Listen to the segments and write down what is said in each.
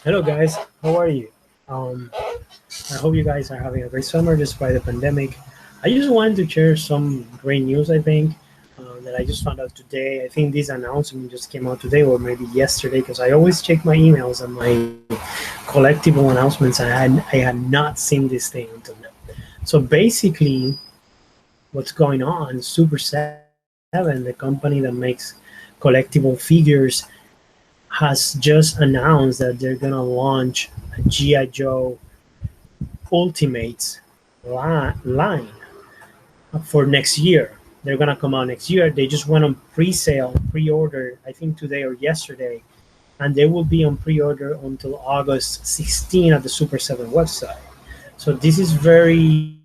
Hello guys, how are you? Um, I hope you guys are having a great summer despite the pandemic. I just wanted to share some great news, I think, that I just found out today. I think this announcement just came out today or maybe yesterday because I always check my emails and my collectible announcements. I had not seen this thing until now. So basically, what's going on, Super 7, the company that makes collectible figures, has just announced that they're gonna launch a GI Joe Ultimates line for next year. They're gonna come out next year. They just went on pre-sale, pre-order, I think today or yesterday, and they will be on pre-order until August 16 at the Super 7 website. So this is very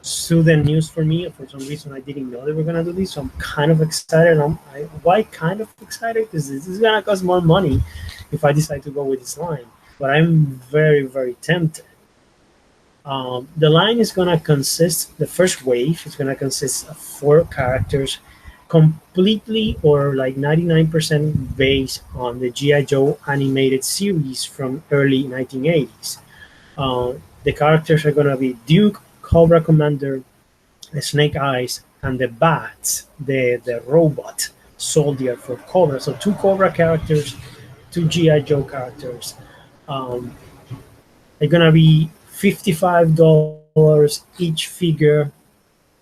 sudden news for me. For some reason, I didn't know they were gonna do this, so I'm kind of excited. Why kind of excited? Because this is gonna cost more money if I decide to go with this line. But I'm very, very tempted. The line is gonna consist. The first wave is gonna consist of 4 characters, completely or like 99% based on the GI Joe animated series from early 1980s. The characters are gonna be Duke, Cobra Commander, Snake Eyes, and the Bats, the robot soldier for Cobra. So 2 Cobra characters, 2 GI Joe characters. Um, they're gonna be $55 each figure.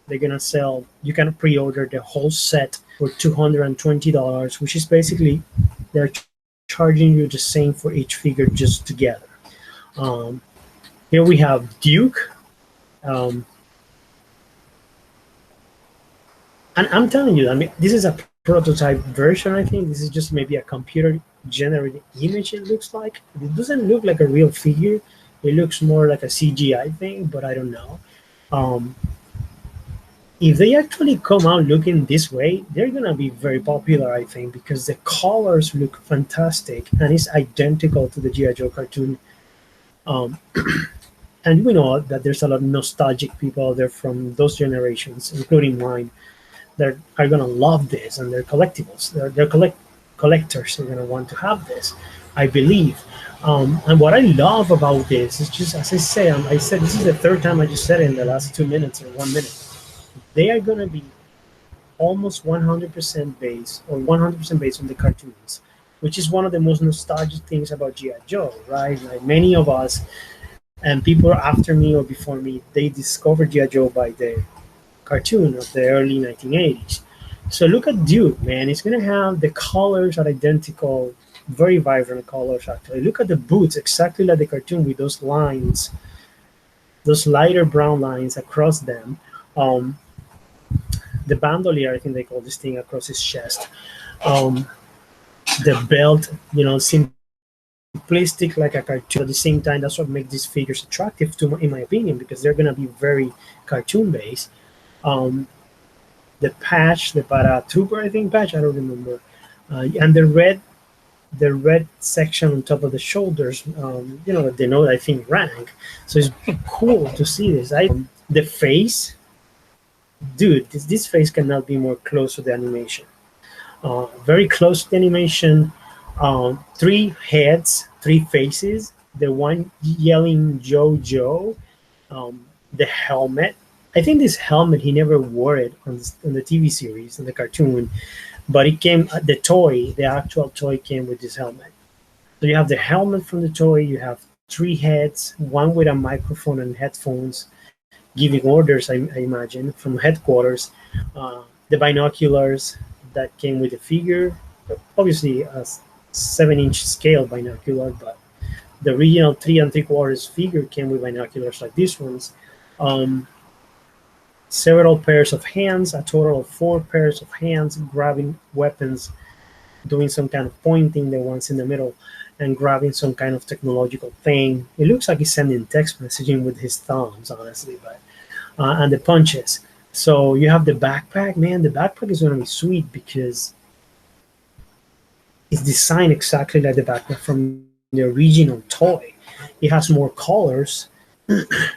They're gonna sell. You can pre-order the whole set for $220, which is basically they're charging you the same for each figure just together. Um, Here we have Duke. Um, and I'm telling you, I mean, this is a prototype version. I think this is just maybe a computer generated image. It looks like it doesn't look like a real figure. It looks more like a CGI thing, but I don't know. Um, if they actually come out looking this way, they're gonna be very popular, I think, because the colors look fantastic and it's identical to the GI Joe cartoon. Um, and we know that there's a lot of nostalgic people out there from those generations, including mine, that are gonna love this, and they're collectibles. They're collectors. They're gonna want to have this, I believe. And what I love about this is just, as I said this is the third time I just said it in the last 2 minutes or 1 minute. They are gonna be almost 100% based or 100% based on the cartoons, which is one of the most nostalgic things about GI Joe, right? Like many of us and people after me or before me, they discovered GI Joe by the cartoon of the early 1980s. So look at Duke, man. It's gonna have the colors are identical, very vibrant colors actually. Look at the boots, exactly like the cartoon with those lines, those lighter brown lines across them. Um, the bandolier, I think they call this thing across his chest. Um, the belt, simplistic like a cartoon. At the same time, that's what makes these figures attractive to, in my opinion, because they're gonna be very cartoon based. Um, the patch, the paratrooper, I think patch, I don't remember, and the red section on top of the shoulders, that denote, I think, rank. So it's pretty cool to see this. The face, dude, this face cannot be more close to the animation. Very close to the animation. 3 heads, 3 faces. The one yelling Joe Joe. The helmet. I think this helmet he never wore it on the TV series, on the cartoon, but it came the toy. The actual toy came with this helmet. So you have the helmet from the toy. You have 3 heads, one with a microphone and headphones, giving orders. I imagine from headquarters. The binoculars that came with the figure, obviously a 7-inch scale binocular, but the original 3 3/4 figure came with binoculars like these ones. Um, Several pairs of hands, a total of 4 pairs of hands grabbing weapons, doing some kind of pointing, the ones in the middle, and grabbing some kind of technological thing. It looks like he's sending text messaging with his thumbs, honestly, but and the punches. So you have the backpack, man. The backpack is going to be sweet because it's designed exactly like the backpack from the original toy. It has more colors,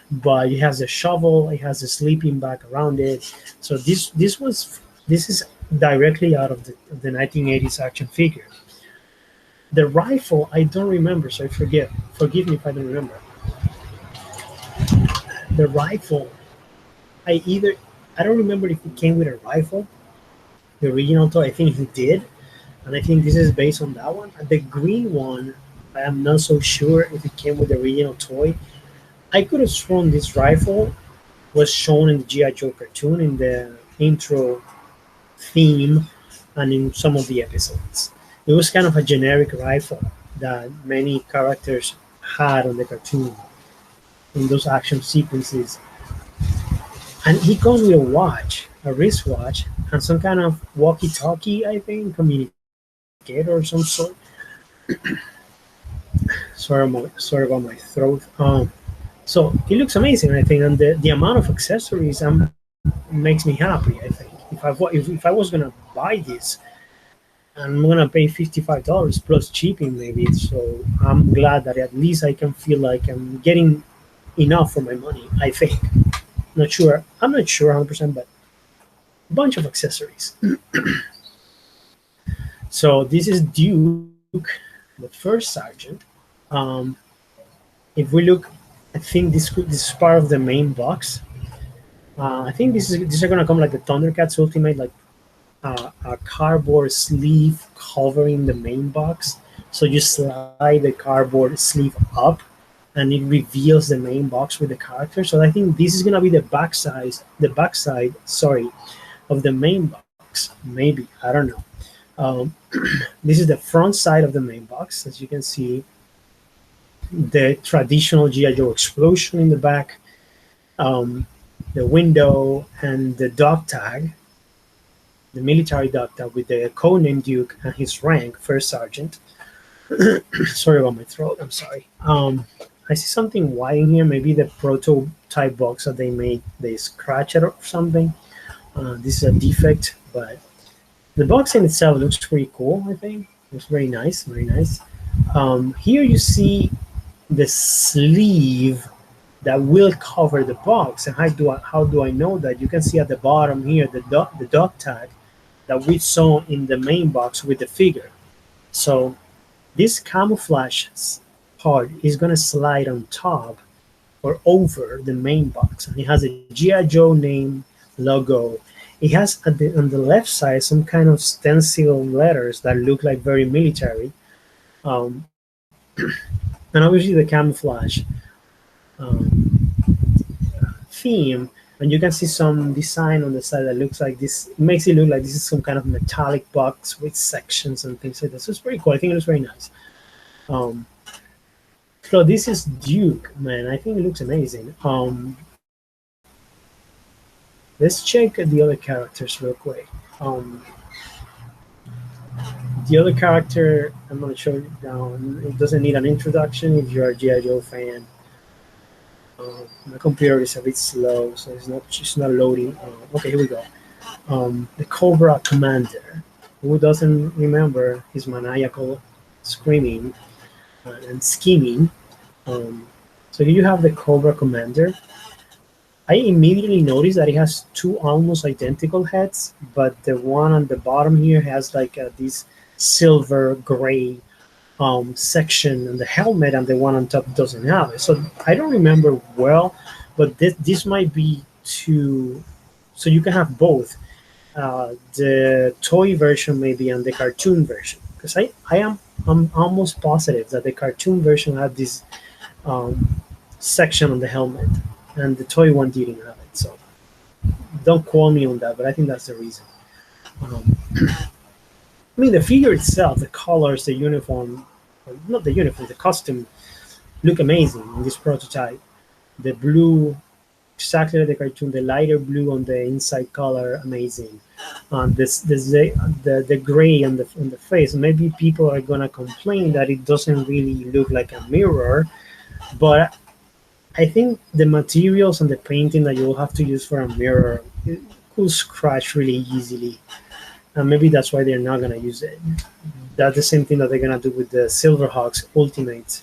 but it has a shovel, it has a sleeping bag around it. So this is directly out of the 1980s action figure. The rifle, I don't remember, so I forget. Forgive me if I don't remember. The rifle, I either I don't remember if it came with a rifle, the original toy. I think he did, and I think this is based on that one. The green one, I am not so sure if it came with the original toy. I could have sworn this rifle was shown in the GI Joe cartoon in the intro theme and in some of the episodes. It was kind of a generic rifle that many characters had on the cartoon in those action sequences. And he comes with a watch, a wristwatch, and some kind of walkie-talkie, I think, communicator of some sort. Sorry about my throat. So it looks amazing, I think, and the amount of accessories makes me happy. I think if I was gonna buy this, I'm gonna pay $55 plus shipping maybe. So I'm glad that at least I can feel like I'm getting enough for my money. I think. Not sure. I'm not sure 100%, but a bunch of accessories. So this is Duke, the first sergeant. Um, if we look, I think this is part of the main box. I think these are gonna come like the Thundercats Ultimate, like a cardboard sleeve covering the main box. So you slide the cardboard sleeve up, and it reveals the main box with the character. So I think this is gonna be the backside, sorry, of the main box. Maybe I don't know. Um, this is the front side of the main box, as you can see. The traditional GI Joe explosion in the back, um, the window, and the dog tag, the military dog tag with the codename Duke and his rank, first sergeant. Sorry about my throat. I'm sorry. I see something white in here. Maybe the prototype box that they made, they scratch it or something. This is a defect, but the box in itself looks pretty cool. I think looks very nice, very nice. Here you see the sleeve that will cover the box. And how do I know that? You can see at the bottom here the dog tag that we saw in the main box with the figure. So this camouflage part is going to slide on top or over the main box, and it has a GI Joe name logo. It has on the left side some kind of stencil letters that look like very military, um, and obviously the camouflage um, theme. And you can see some design on the side that looks like this. It makes it look like this is some kind of metallic box with sections and things like that. So it's pretty cool. I think it looks very nice. Um, so this is Duke, man. I think it looks amazing. Let's check the other characters real quick. The other character I'm gonna show you down. It doesn't need an introduction if you're a GI Joe fan. My computer is a bit slow, so it's not loading. Okay, here we go. The Cobra Commander. Who doesn't remember his maniacal screaming and scheming? So here you have the Cobra Commander. I immediately noticed that it has two almost identical heads, but the one on the bottom here has like this silver gray section on the helmet, and the one on top doesn't have it. So I don't remember well, but this might be two. So you can have both, the toy version maybe and the cartoon version. Because I'm almost positive that the cartoon version had this um, section on the helmet, and the toy one didn't have it. So don't quote me on that, but I think that's the reason. I mean, the figure itself, the colors, the uniform, not the uniform, the costume look amazing in this prototype. The blue, exactly like the cartoon, the lighter blue on the inside color, amazing. This the gray on the face. Maybe people are gonna complain that it doesn't really look like a mirror, but I think the materials and the painting that you'll have to use for a mirror it could scratch really easily, and maybe that's why they're not gonna use it. That's the same thing that they're gonna do with the Silverhawks Ultimate.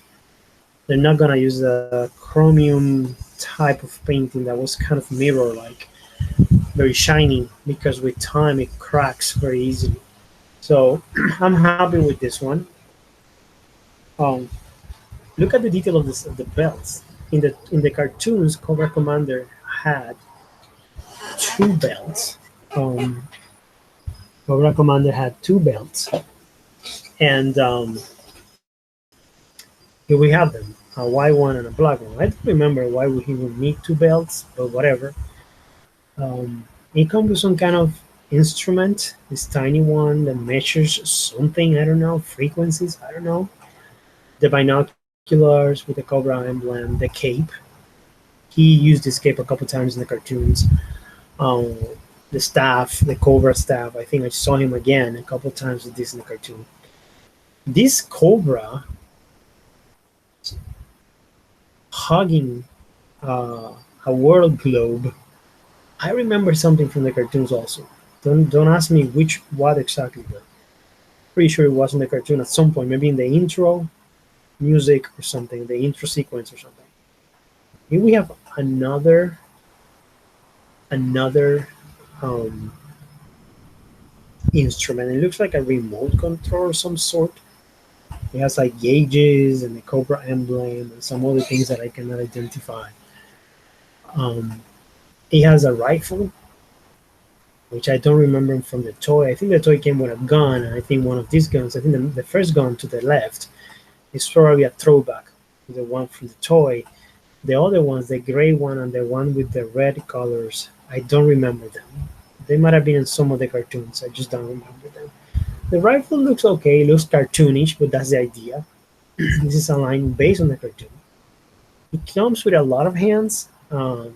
They're not gonna use the chromium type of painting that was kind of mirror-like, very shiny, because with time it cracks very easily. So I'm happy with this one. Um, Look at the detail of this of the belts. In the cartoons, Cobra Commander had two belts. Um, Cobra Commander had two belts, and here we have them: a white one and a black one. I don't remember why he would need two belts, but whatever. It comes with some kind of instrument, this tiny one that measures something. I don't know, frequencies. I don't know. The binoculars with the Cobra emblem, the cape. He used this cape a couple times in the cartoons. Um, the staff, the Cobra staff. I think I saw him again a couple times with this in the cartoon. This Cobra hugging uh, a world globe. I remember something from the cartoons also. Don't ask me what exactly, but pretty sure it was in the cartoon at some point, maybe in the intro music or something, the intro sequence or something. Here we have another um, instrument. It looks like a remote control of some sort. It has like gauges and the Cobra emblem and some other things that I cannot identify. Um, it has a rifle, which I don't remember from the toy. I think the toy came with a gun, and I think one of these guns, I think the first gun to the left, is probably a throwback to the one from the toy. The other ones, the gray one and the one with the red colors, I don't remember them. They might have been in some of the cartoons. I just don't remember them. The rifle looks okay. It looks cartoonish, but that's the idea. This is a line based on the cartoon. It comes with a lot of hands. You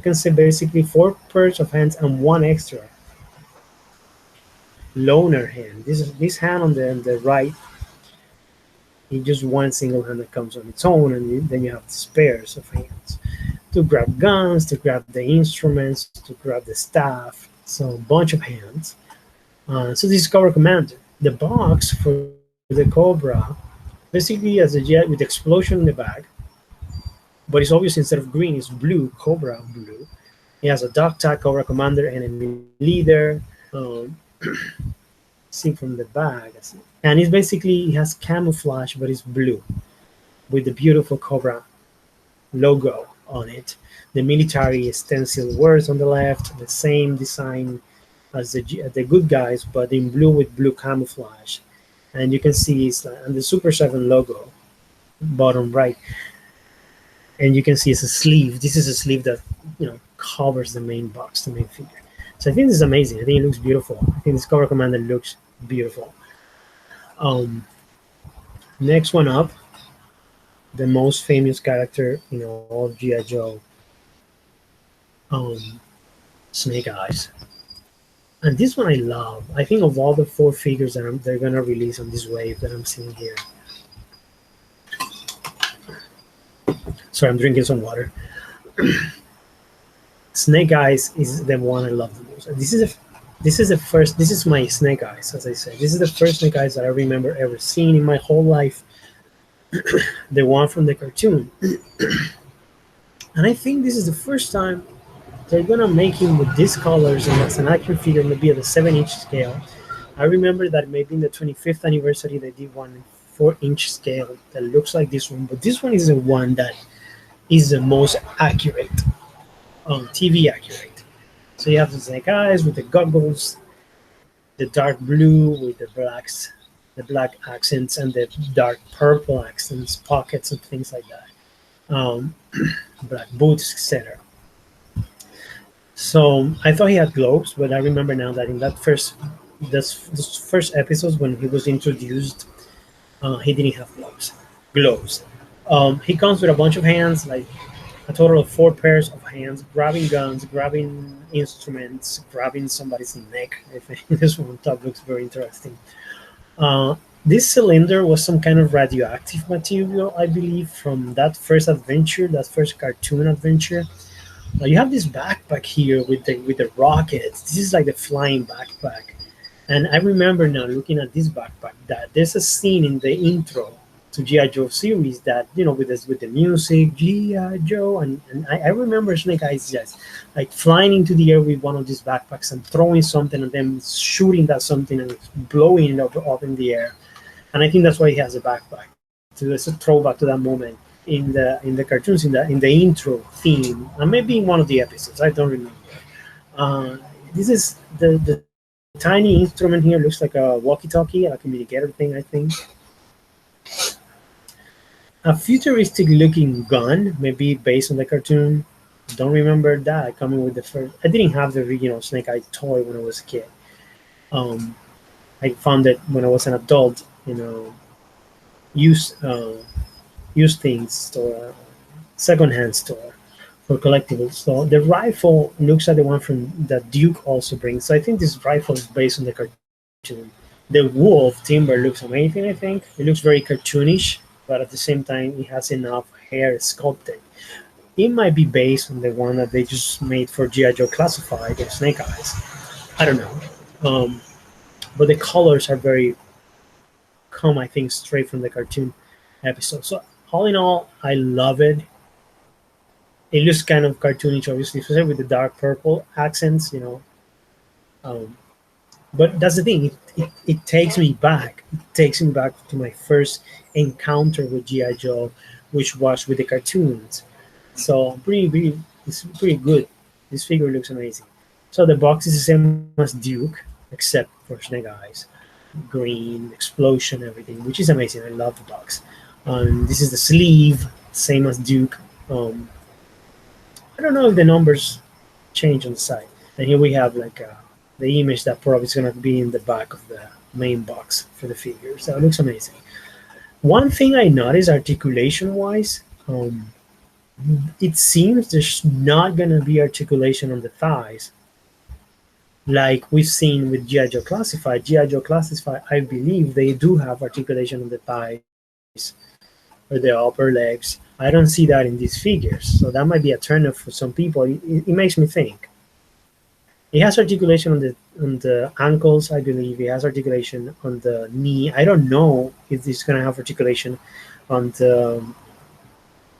can say basically four pairs of hands and one extra loner hand. This hand on the right. It's just one single hand that comes on its own, and then you have the spares of hands to grab guns, to grab the instruments, to grab the staff. So a bunch of hands. So this is Cobra Commander. The box for the Cobra basically has a jet with explosion in the back, but it's obviously instead of green, it's blue, Cobra blue. It has a dog tag Cobra Commander, enemy leader. Um, see from the back, and it's basically it has camouflage, but it's blue with the beautiful Cobra logo on it. The military stencil words on the left, the same design as the good guys, but in blue with blue camouflage. And you can see it's and the Super 7 logo bottom right, and you can see it's a sleeve. This is a sleeve that covers the main box, the main figure. So I think this is amazing. I think it looks beautiful. I think this Cobra Commander looks beautiful. Um, Next one up, the most famous character in all of GI Joe, um, Snake Eyes. And this one I love. I think of all the four figures that they're gonna release on this wave that I'm seeing here. Sorry, I'm drinking some water. Snake Eyes is the one I love the most. And this is the first. This is my Snake Eyes, as I said. This is the first Snake Eyes that I remember ever seeing in my whole life. The one from the cartoon, and I think this is the first time they're gonna make him with these colors and as an action figure, maybe at a 7-inch scale. I remember that maybe in the 25th anniversary they did one 4-inch scale that looks like this one, but this one is the one that is the most accurate, TV accurate. So you have the Snake Eyes with the goggles, the dark blue with the black accents, and the dark purple accents, pockets and things like that. Black boots, etc. So I thought he had gloves, but I remember now that in that this first episodes when he was introduced, he didn't have gloves. Gloves. He comes with a bunch of hands, like a total of 4 pairs of hands, grabbing guns, grabbing instruments, grabbing somebody's neck. I think this one top looks very interesting. Uh, this cylinder was some kind of radioactive material, I believe, from that first adventure, that first cartoon adventure. You have this backpack here with the rockets. This is like the flying backpack. And I remember now looking at this backpack that there's a scene in the intro to GI Joe series that with this with the music GI Joe, and I remember Snake Eyes just like flying into the air with one of these backpacks and throwing something and then shooting that something and blowing it up in the air. and I think that's why he has a backpack. So it's a throwback to that moment in the cartoons, in the intro theme, and maybe in one of the episodes. I don't remember. Uh, this is the tiny instrument here looks like a walkie-talkie, a communicator thing, I think. A futuristic looking gun, maybe based on the cartoon. Don't remember that coming with the first. I didn't have the original Snake Eye toy when I was a kid. Um, I found it when I was an adult, use use things store, secondhand store for collectibles. So the rifle looks like the one from that Duke also brings. So I think this rifle is based on the cartoon. The wolf timber looks amazing. I think it looks very cartoonish, but at the same time, it has enough hair sculpted. It might be based on the one that they just made for GI Joe Classified or Snake Eyes. I don't know. But the colors are very come, I think, straight from the cartoon episode. So all in all, I love it. It looks kind of cartoonish, obviously, especially with the dark purple accents, Um, but that's the thing; it takes me back. It takes me back to my first encounter with GI Joe, which was with the cartoons. So it's pretty good. This figure looks amazing. So the box is the same as Duke, except for Snake Eyes, green explosion, everything, which is amazing. I love the box. This is the sleeve, same as Duke. Um, I don't know if the numbers change on the side. And here we have like the image that probably is going to be in the back of the main box for the figure. So it looks amazing. One thing I noticed articulation wise, it seems there's not going to be articulation on the thighs like we've seen with G.I. Joe Classified. G.I. Joe Classified, I believe they do have articulation on the thighs or the upper legs. I don't see that in these figures. So that might be a turnoff for some people. It makes me think. It has articulation on the ankles, I believe. It has articulation on the knee. I don't know if it's gonna have articulation on the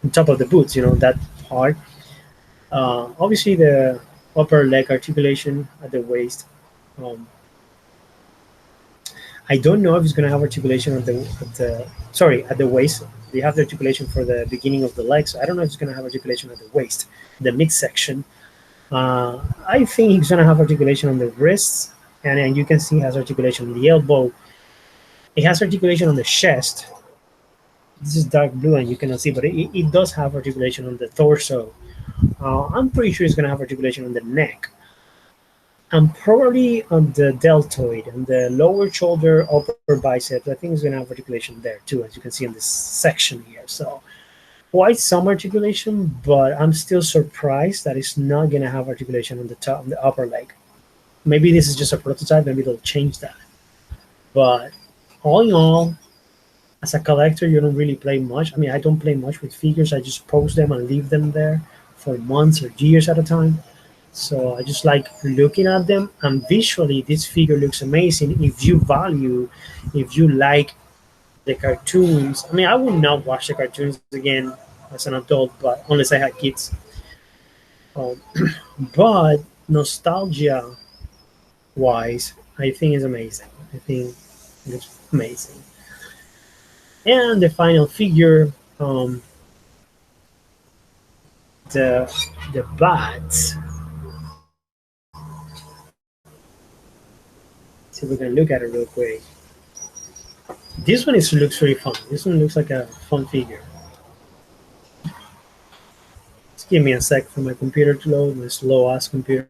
on top of the boots. That part. Obviously, the upper leg articulation at the waist. Um, I don't know if it's gonna have articulation at the waist. They have the articulation for the beginning of the legs. I don't know if it's gonna have articulation at the waist, the midsection. I think he's gonna have articulation on the wrists, and then you can see he has articulation on the elbow. It has articulation on the chest. This is dark blue, and you cannot see, but it does have articulation on the torso. I'm pretty sure it's gonna have articulation on the neck, and probably on the deltoid, and the lower shoulder, upper biceps. I think it's gonna have articulation there too, as you can see in this section here. So quite some articulation, but I'm still surprised that it's not gonna have articulation on the top, on the upper leg. Maybe this is just a prototype. Maybe they'll change that. But all in all, as a collector, you don't really play much. I mean, I don't play much with figures. I just post them and leave them there for months or years at a time. So I just like looking at them, and visually, this figure looks amazing. If you like the cartoons, I mean, I would not watch the cartoons again as an adult, but unless I had kids. Um, but nostalgia wise, I think it's amazing. I think it's amazing. And the final figure, the bats. See if we can look at it real quick. This one looks very fun. This one looks like a fun figure. Just give me a sec for my computer to load. My slow ass computer.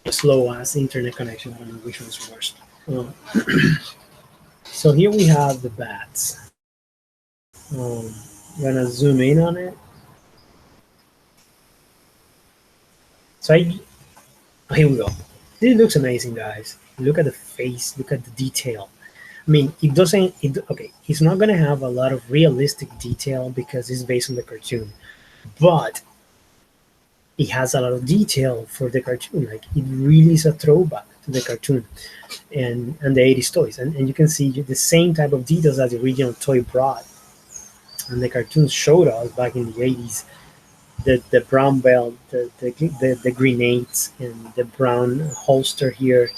Slow ass internet connection. I don't know which one's worse. So here we have the bats. I'm gonna zoom in on it. So here we go. This looks amazing, guys. Look at the face. Look at the detail. I mean, it doesn't. Okay, it's not gonna have a lot of realistic detail because it's based on the cartoon, but it has a lot of detail for the cartoon. Like it really is a throwback to the cartoon and the 80s toys, and you can see the same type of details that the original toy brought and the cartoons showed us back in the 80s. the brown belt, the grenades, and the brown holster here,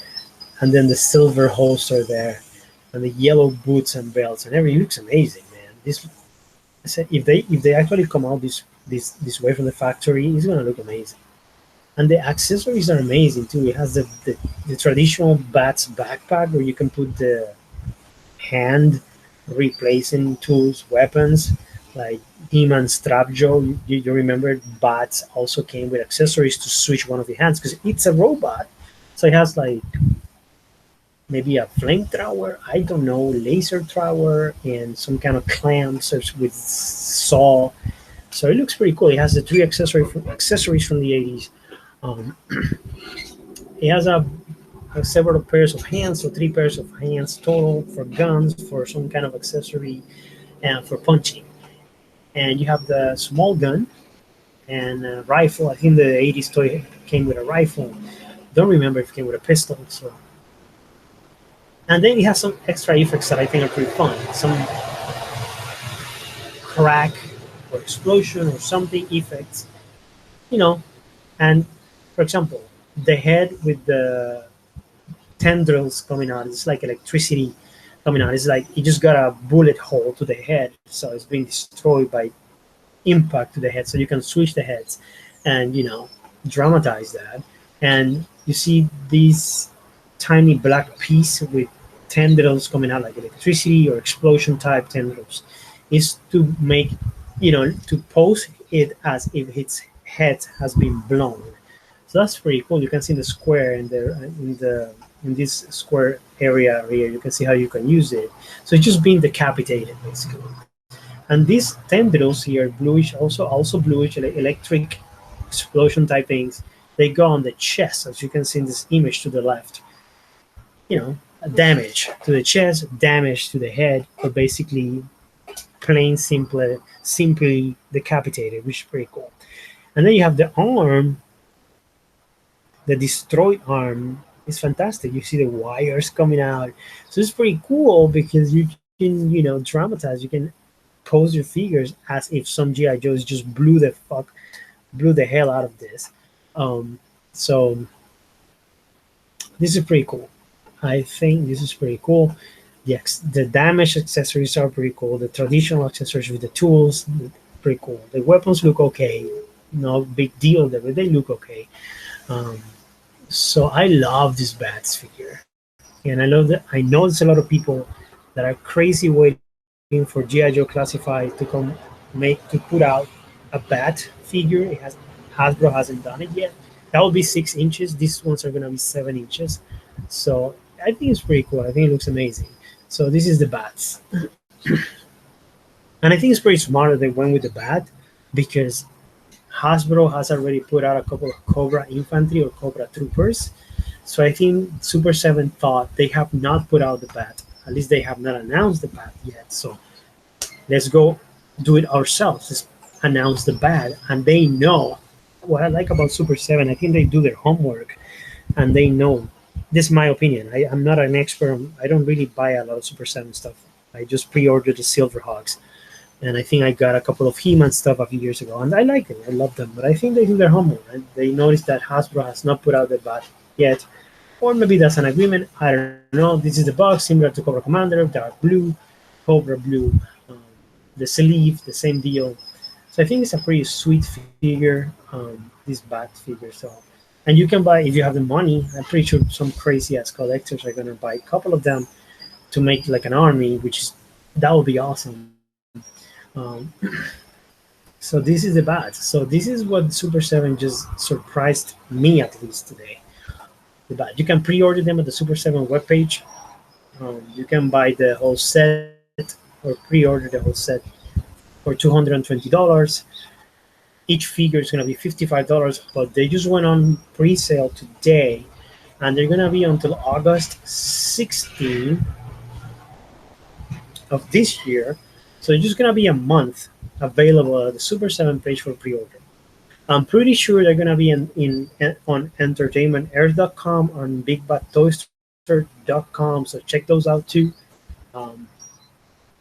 and then the silver holster there, and the yellow boots and belts, and everything looks amazing, man. This if they actually come out this way from the factory, it's gonna look amazing. And the accessories are amazing too. It has the traditional B.A.T.s backpack where you can put the hand replacing tools, weapons, like He-Man Strapjaw. You remember B.A.T.s also came with accessories to switch one of the hands because it's a robot. So it has like maybe a flamethrower, I don't know, laser thrower, and some kind of clamps with saw. So it looks pretty cool. It has the three accessories from the 80s. Um, it has several pairs of hands, so three pairs of hands total for guns, for some kind of accessory, and for punching. And you have the small gun and a rifle. I think the 80s toy came with a rifle. Don't remember if it came with a pistol. So, and then it has some extra effects that I think are pretty fun. Some crack or explosion or something effects, you know. And for example, the head with the tendrils coming out, it's like electricity coming out. It's like it just got a bullet hole to the head, so it's being destroyed by impact to the head. So you can switch the heads and dramatize that. And you see these tiny black piece with tendrils coming out like electricity or explosion type tendrils is to make to pose it as if its head has been blown. So that's pretty cool. You can see the square in this square area here. You can see how you can use it. So it's just being decapitated basically. And these tendrils here, bluish, also bluish electric explosion type things. They go on the chest, as you can see in this image to the left. Damage to the chest, damage to the head, or basically plain simply decapitated, which is pretty cool. And then you have the arm. The destroyed arm is fantastic. You see the wires coming out, so it's pretty cool because you can dramatize. You can pose your figures as if some GI Joes just blew the hell out of this. So this is pretty cool. I think this is pretty cool. The damage accessories are pretty cool. The traditional accessories with the tools, pretty cool. The weapons look okay. No big deal there, but they look okay. Um, so I love this B.A.T.s figure, and I know there's a lot of people that are crazy waiting for GI Joe Classified to put out a B.A.T. figure. Hasbro hasn't done it yet. That will be 6 inches. These ones are gonna be 7 inches. So I think it's pretty cool. I think it looks amazing. So this is the B.A.T.s, and I think it's pretty smart that they went with the B.A.T. because Hasbro has already put out a couple of Cobra Infantry or Cobra Troopers. So I think Super 7 thought they have not put out the B.A.T. At least they have not announced the B.A.T. yet. So let's go do it ourselves. Let's announce the B.A.T. And they know what I like about Super 7. I think they do their homework and they know. This is my opinion. I'm not an expert. I don't really buy a lot of Super 7 stuff. I just pre-ordered the Silverhawks, and I think I got a couple of He-Man stuff a few years ago, and I like them. I love them, but I think they do their homework. And they noticed that Hasbro has not put out the B.A.T. yet, or maybe that's an agreement. I don't know. This is the box similar to Cobra Commander, dark blue, Cobra blue, um, the sleeve, the same deal. So I think it's a pretty sweet figure, this B.A.T. figure. So, and you can buy if you have the money. I'm pretty sure some crazy ass collectors are gonna buy a couple of them to make like an army, which is that would be awesome. Um, so this is the B.A.T. So this is what Super 7 just surprised me at least today. The B.A.T. You can pre-order them at the Super 7 webpage. You can buy the whole set or pre-order the whole set for $220. Each figure is going to be $55, but they just went on pre-sale today, and they're going to be until August 16 of this year. So it's just going to be a month available at the Super 7 page for pre-order. I'm pretty sure they're going to be in on entertainmentearth.com, on bigbadtoyster.com, so check those out too. Um,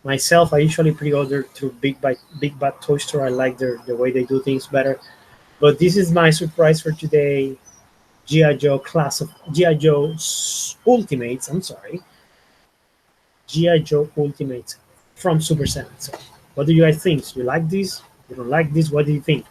Myself, I usually pre-order through Big Bad Toy Store. I like the way they do things better. But this is my surprise for today. GI Joe class of GI Joe Ultimates. I'm sorry, GI Joe Ultimates from Super 7. So, what do you guys think? Do you like this? You don't like this? What do you think?